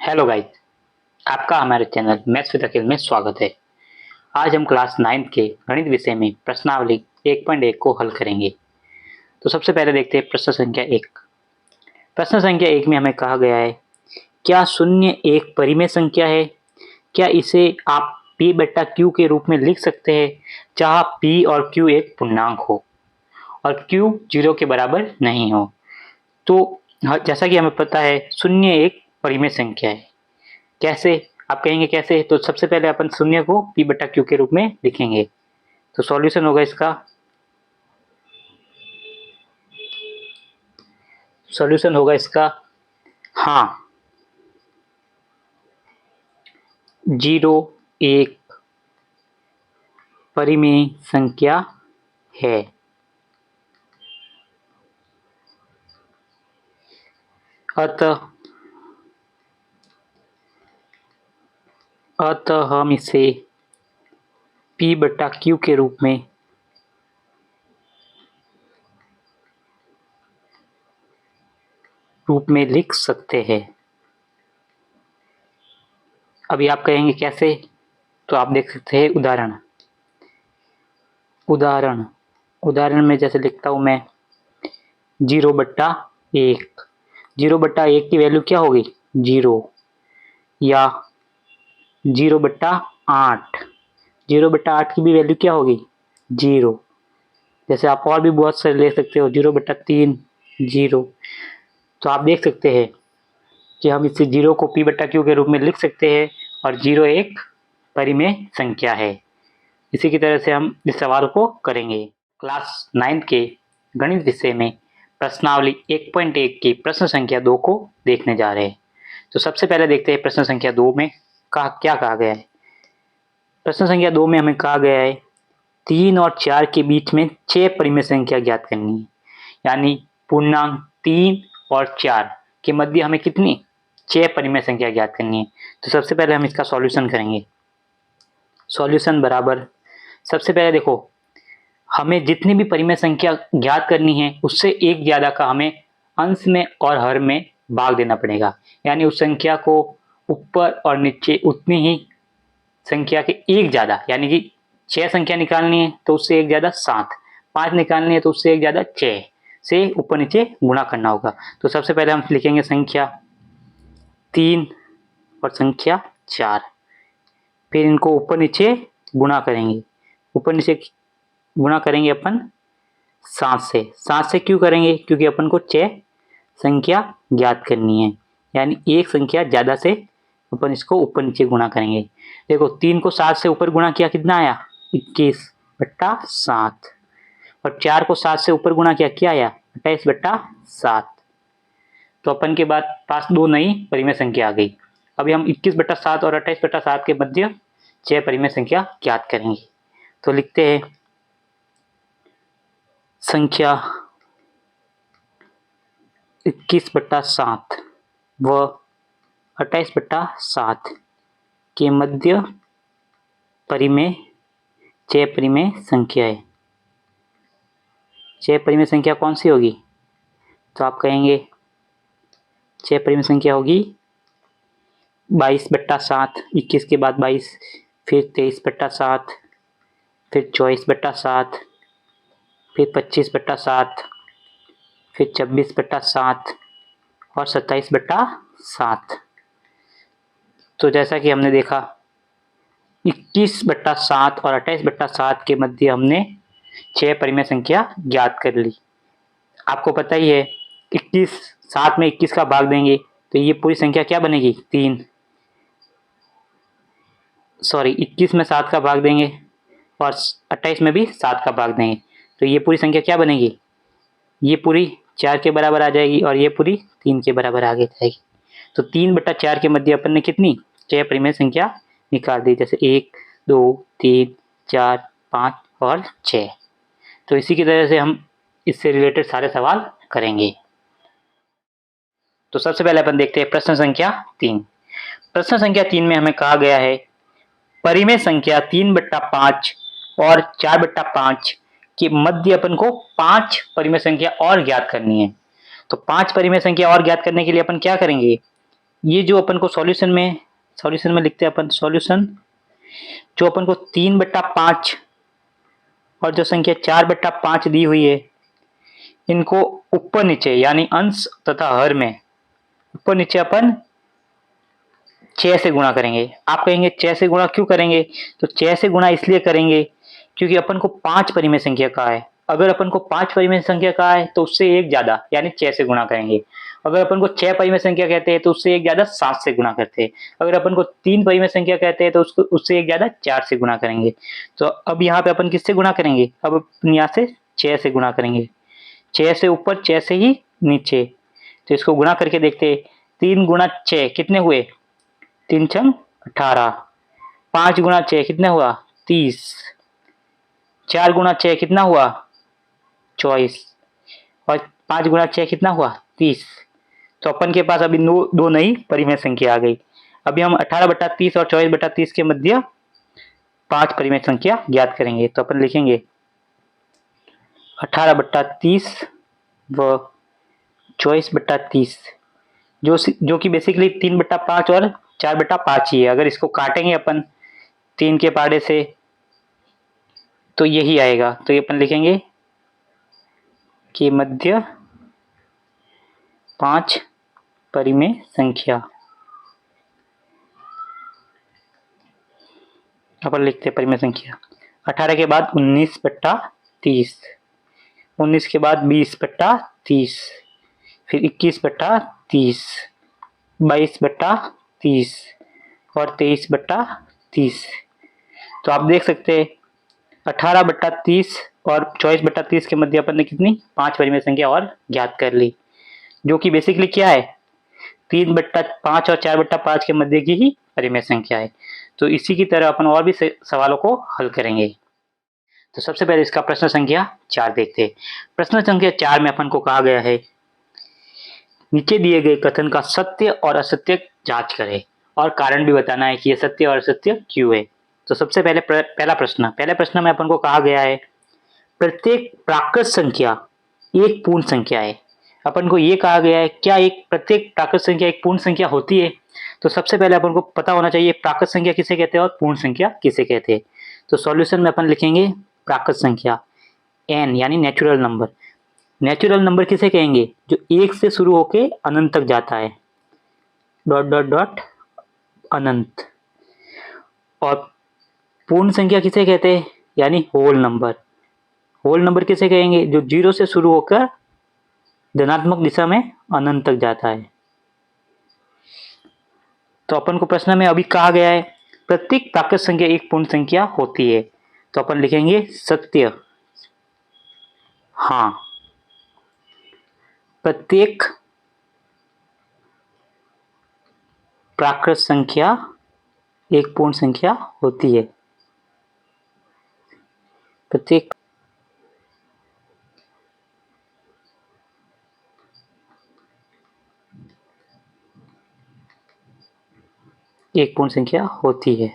Hello guys, आपका हमारे channel maths with अखिल में स्वागत है। आज हम क्लास 9th के गणित विषय में प्रश्नावली 1.1 को हल करेंगे। तो सबसे पहले देखते हैं प्रश्न संख्या 1। प्रश्न संख्या 1 में हमें कहा गया है, क्या शून्य एक परिमेय संख्या है? क्या इसे आप p बट्टा q के रूप में लिख सकते हैं जहाँ p और q एक पूर्णांक हो और q 0 के बराबर नहीं हो? तो जैसा कि हमें पता है शून्य एक परिमेय संख्या है। कैसे? आप कहेंगे कैसे? तो सबसे पहले अपन शून्य को p बटा q के रूप में लिखेंगे। तो सॉल्यूशन होगा इसका, हाँ, 0 एक परिमेय संख्या है। अतः हम इसे p बटा q के रूप में लिख सकते हैं। अभी आप कहेंगे कैसे? तो आप देख सकते हैं उदाहरण में जैसे लिखता हूं मैं 0 बट्टा 1। 0 बट्टा 1 की वैल्यू क्या होगी? 0। या 0 बट्टा 8। 0 बट्टा 8 की भी वैल्यू क्या होगी? 0। जैसे आप और भी बहुत सारे ले सकते हो, 0 बट्टा 3, 0। तो आप देख सकते हैं कि हम इसे 0 को p बट्टा q के रूप में लिख सकते हैं और 0 एक परिमेय संख्या है। इसी की तरह से हम इस सवाल को करेंगे। क्लास 9 के गणित विषय में प्रश्नावली 1.1 की प्रश्न संख्या 2 को देखने जा रहे हैं। तो सबसे पहले देखते हैं प्रश्न संख्या 2 में क्या कहा गया है। प्रश्न संख्या 2 में हमें कहा गया है 3 और 4 के बीच में 6 परिमेय संख्या ज्ञात करनी है। यानी पूर्णांक 3 और 4 के मध्य हमें कितनी 6 परिमेय संख्या ज्ञात करनी है। तो सबसे पहले हम इसका सॉल्यूशन करेंगे। सॉल्यूशन बराबर, सबसे पहले देखो, हमें जितनी भी परिमेय संख्या ज्ञात करनी है उससे एक ज्यादा का हमें अंश में और हर में भाग देना पड़ेगा। यानी उस संख्या को ऊपर और नीचे उतनी ही संख्या के एक ज्यादा, यानी कि 6 संख्या निकालनी है तो उससे एक ज्यादा 7, 5 निकालनी है तो उससे एक ज्यादा 6 से ऊपर नीचे गुणा करना होगा। तो सबसे पहले हम लिखेंगे संख्या 3 और संख्या 4, फिर इनको ऊपर नीचे गुणा करेंगे। ऊपर नीचे गुणा करेंगे अपन 7 से। 7 से क्यों करेंगे? क्योंकि अपन को 6 संख्या ज्ञात करनी है, यानी एक संख्या ज्यादा से अपन इसको ऊपर नीचे गुणा करेंगे। देखो 3 को 7 से ऊपर गुणा किया, कितना आया? 21 बट्टा 7। और 4 को 7 से ऊपर गुणा किया, क्या आया? 28 बट्टा 7। तो अपन के पास दो नई परिमेय संख्या आ गई। अभी हम 21 बट्टा 7 और 28 बट्टा 7 के मध्य 6 परिमेय संख्या ज्ञात करेंगे। तो लिखते हैं संख्या 21 बट्टा 7 व 28 बट्टा 7 के मध्य परिमेय 6 परिमेय संख्या है। 6 परिमेय संख्या कौन सी होगी? तो आप कहेंगे 6 परिमेय संख्या होगी 22 बट्टा 7, 21 के बाद 22, फिर 23 बट्टा 7, फिर 24 बट्टा 7, फिर 25 बट्टा 7, फिर 26 बट्टा 7 और 27 बट्टा 7। तो जैसा कि हमने देखा 21 बट्टा 7 और 28 बट्टा 7 के मध्य हमने 6 परिमेय संख्या ज्ञात कर ली। आपको पता ही है 21 7 में 21 का भाग देंगे तो ये पूरी संख्या क्या बनेगी? 3। 21 में 7 का भाग देंगे और 28 में भी 7 का भाग देंगे तो ये पूरी संख्या क्या बनेगी? ये पूरी 4 के बराबर आ जाएगी और ये पूरी 3 के बराबर आगे जाएगी। तो 3 बट्टा 4 के मध्य अपन ने कितनी 6 परिमेय संख्या निकाल दी, जैसे 1 2 3 4 5 और 6। तो इसी की तरह से हम इससे रिलेटेड सारे सवाल करेंगे। तो सबसे पहले अपन देखते हैं प्रश्न संख्या 3। प्रश्न संख्या 3 में हमें कहा गया है परिमेय संख्या 3 बट्टा 5 और 4 बट्टा 5 के मध्य अपन को 5 परिमेय संख्या और ज्ञात करनी है। तो 5 परिमेय संख्या और ज्ञात करने के लिए अपन क्या करेंगे? ये जो अपन को सॉल्यूशन में लिखते हैं अपन सॉल्यूशन, जो अपन को 3/5 और जो संख्या 4/5 दी हुई है, इनको ऊपर नीचे यानी अंश तथा हर में ऊपर नीचे अपन 6 से गुणा करेंगे। आप कहेंगे 6 से गुणा क्यों करेंगे? तो 6 से गुणा इसलिए करेंगे क्योंकि अपन को 5 परिमेय संख्या का है। अगर अपन को 5 परिमेय संख्या का है तो उससे एक ज्यादा यानी 6 से गुणा करेंगे। अगर अपन को 6 परिमेय संख्या कहते हैं तो उससे एक ज्यादा 7 से गुणा करते हैं। अगर अपन को 3 परिमेय संख्या कहते हैं तो उससे एक ज्यादा 4 से गुणा करेंगे। तो अब यहाँ पे अपन किससे गुणा करेंगे? अब अपन यहाँ से 6 से गुणा करेंगे। 6 से ऊपर, 6 से ही नीचे। तो इसको गुणा करके देखते हैं। 3 गुणा 6 कितने हुए? 3 छंग 18। 5 गुणा 6 कितना हुआ? 30। 4 गुणा 6 कितना हुआ? 24। और 5 गुणा 6 कितना हुआ? 30। तो अपन के पास अभी दो नई परिमेय संख्या आ गई। अभी हम 18/30 और 24/30 के मध्य 5 परिमेय संख्या ज्ञात करेंगे। तो अपन लिखेंगे 18/30 व 24/30, जो कि बेसिकली 3/5 और 4/5 ही है। अगर इसको काटेंगे अपन 3 के पाड़े से तो यही आएगा। तो ये अपन लिखेंगे कि मध्य 5 परिमेय संख्या। अपन लिखते हैं परिमेय संख्या। 18 के बाद 19/30, 19 के बाद 20/30, फिर 21/30, 22/30 और 23/30। तो आप देख सकते हैं 18/30 और 24/30 के मध्य अपन ने कितनी 5 परिमेय संख्या और ज्ञात कर ली, जो कि बेसिकली क्या है? 3/5 और 4/5 के मध्य की ही परिमेय संख्या है। तो इसी की तरह अपन और भी सवालों को हल करेंगे। तो सबसे पहले इसका प्रश्न संख्या 4 देखते हैं। प्रश्न संख्या 4 में अपन को कहा गया है, नीचे दिए गए कथन का सत्य और असत्य जांच करें और कारण भी बताना है कि यह सत्य और असत्य क्यों है। तो सबसे पहले पहले प्रश्न में अपन को कहा गया है, प्रत्येक प्राकृत संख्या एक पूर्ण संख्या है। अपन को ये कहा गया है, क्या एक प्रत्येक प्राकृत संख्या एक पूर्ण संख्या होती है? तो सबसे पहले अपन को पता होना चाहिए प्राकृत संख्या किसे कहते हैं और पूर्ण संख्या किसे कहते हैं। तो सॉल्यूशन में अपन लिखेंगे प्राकृत संख्या n यानी नेचुरल नंबर। नेचुरल नंबर किसे कहेंगे? जो 1 से शुरू होके अनंत तक जाता है, डॉट डॉट डॉट अनंत। और पूर्ण संख्या किसे कहते हैं? यानी होल नंबर। होल नंबर किसे कहेंगे? जो 0 से शुरू होकर धनात्मक दिशा में अनंत तक जाता है। तो अपन को प्रश्न में अभी कहा गया है, प्रत्येक प्राकृत संख्या एक पूर्ण संख्या होती है। तो अपन लिखेंगे सत्य, हाँ, प्रत्येक प्राकृत संख्या एक पूर्ण संख्या होती है। प्रत्येक एक पूर्ण संख्या होती है।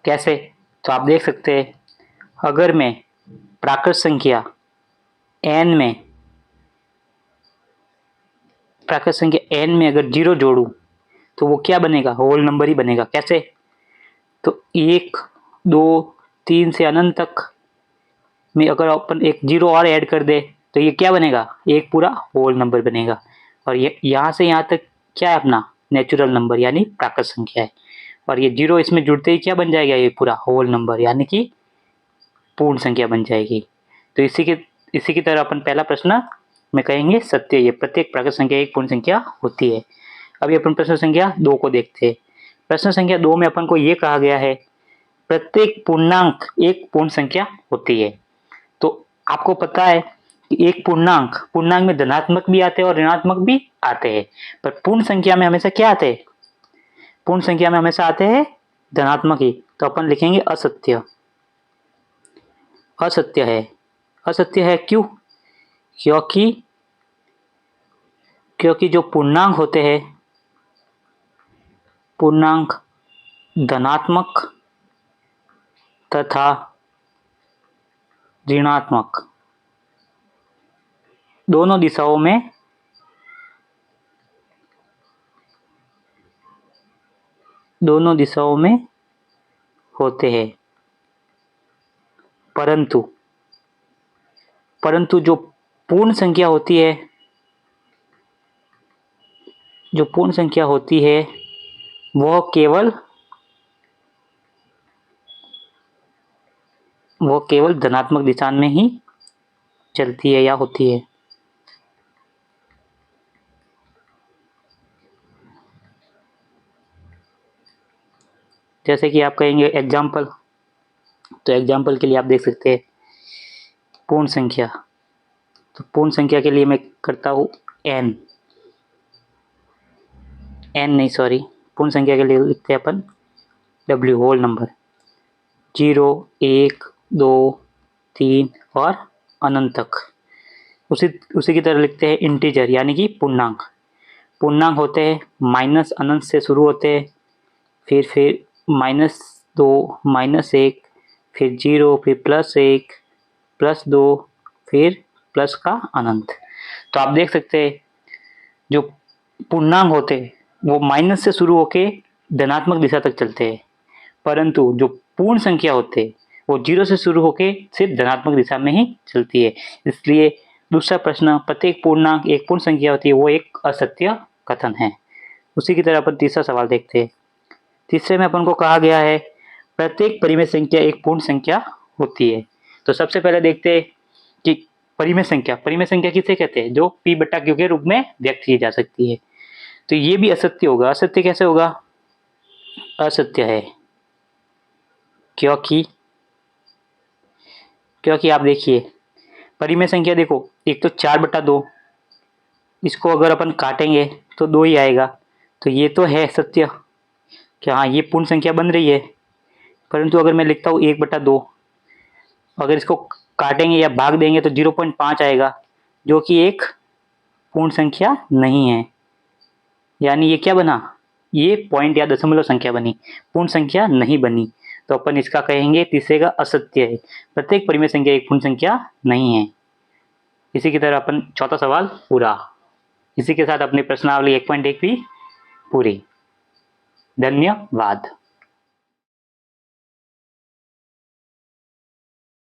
कैसे? तो आप देख सकते हैं, अगर मैं प्राकृत संख्या n में अगर 0 जोड़ूं तो वो क्या बनेगा? होल नंबर ही बनेगा। कैसे? तो 1, 2, 3 से अनंत तक में अगर अपन एक 0 और ऐड कर दे तो ये क्या बनेगा? एक पूरा होल नंबर बनेगा। और ये यहाँ से यहाँ तक क्या है? अपना नेचुरल नंबर यानी प्राकृत संख्या है। और ये 0 इसमें जुड़ते ही क्या बन जाएगा? ये पूरा होल नंबर यानी कि पूर्ण संख्या बन जाएगी। तो इसी की तरह अपन पहला प्रश्न में कहेंगे सत्य, ये प्रत्येक प्राकृत संख्या एक पूर्ण संख्या होती है। अभी अपन प्रश्न संख्या 2 को देखते हैं। प्रश्न संख्या 2 में अपन को ये कहा गया है, प्रत्येक पूर्णांक एक पूर्ण संख्या होती है। तो आपको पता है कि एक पूर्णांक में धनात्मक भी आते हैं और ऋणात्मक भी आते हैं, पर पूर्ण संख्या में हमेशा क्या आते हैं? पूर्ण संख्या में हमेशा आते हैं धनात्मक ही। तो अपन लिखेंगे असत्य, असत्य है। असत्य है क्यों? क्योंकि जो पूर्णांक होते हैं, पूर्णांक धनात्मक तथा ऋणात्मक दोनों दिशाओं में दोनों दिशाओं में होते हैं, परंतु जो पूर्ण संख्या होती है, वह केवल धनात्मक दिशा में ही चलती है या होती है। जैसे कि आप कहेंगे एग्जाम्पल, तो एग्जाम्पल के लिए आप देख सकते हैं पूर्ण संख्या। तो पूर्ण संख्या के लिए मैं करता हूँ पूर्ण संख्या के लिए लिखते हैं अपन W होल नंबर, 0 1 2 3 और अनंत तक। उसी की तरह लिखते हैं इंटीजर यानी कि पूर्णांक होते हैं माइनस अनंत से शुरू होते हैं, फिर -2 -1 फिर 0 फिर +1 +2 फिर प्लस का अनंत। तो आप देख सकते हैं जो पूर्णांक होते हैं वो माइनस से शुरू होके धनात्मक दिशा तक चलते हैं, परंतु जो पूर्ण संख्या होते हैं वो 0 से शुरू होके सिर्फ धनात्मक दिशा में ही चलती है। इसलिए दूसरा प्रश्न, प्रत्येक पूर्णांक एक पूर्ण संख्या होती है, वो एक असत्य कथन है। उसी की तरह अपन तीसरा सवाल देखते हैं। तीसरे में अपन को कहा गया है प्रत्येक परिमेय संख्या एक पूर्ण संख्या होती है। तो सबसे पहले देखते हैं कि परिमेय संख्या किसे कहते हैं, जो P/Q के रूप में व्यक्त की जा सकती है। तो ये भी असत्य होगा। असत्य कैसे होगा? असत्य है क्योंकि आप देखिए परिमेय संख्या, देखो एक तो 4/2, इसको अगर अपन काटेंगे तो 2 ही आएगा। तो ये तो है सत्य कि हाँ ये पूर्ण संख्या बन रही है, परंतु अगर मैं लिखता हूँ 1/2, अगर इसको काटेंगे या भाग देंगे तो 0.5 आएगा, जो कि एक पूर्ण संख्या नहीं है। यानी ये क्या बना? ये पॉइंट या दशमलव संख्या बनी, पूर्ण संख्या नहीं बनी। तो अपन इसका कहेंगे तीसरे का असत्य है, प्रत्येक परिमेय संख्या एक पूर्ण संख्या नहीं है। इसी की तरह अपन चौथा सवाल पूरा। इसी के साथ अपनी प्रश्नावली 1.1 भी पूरी। धन्यवाद।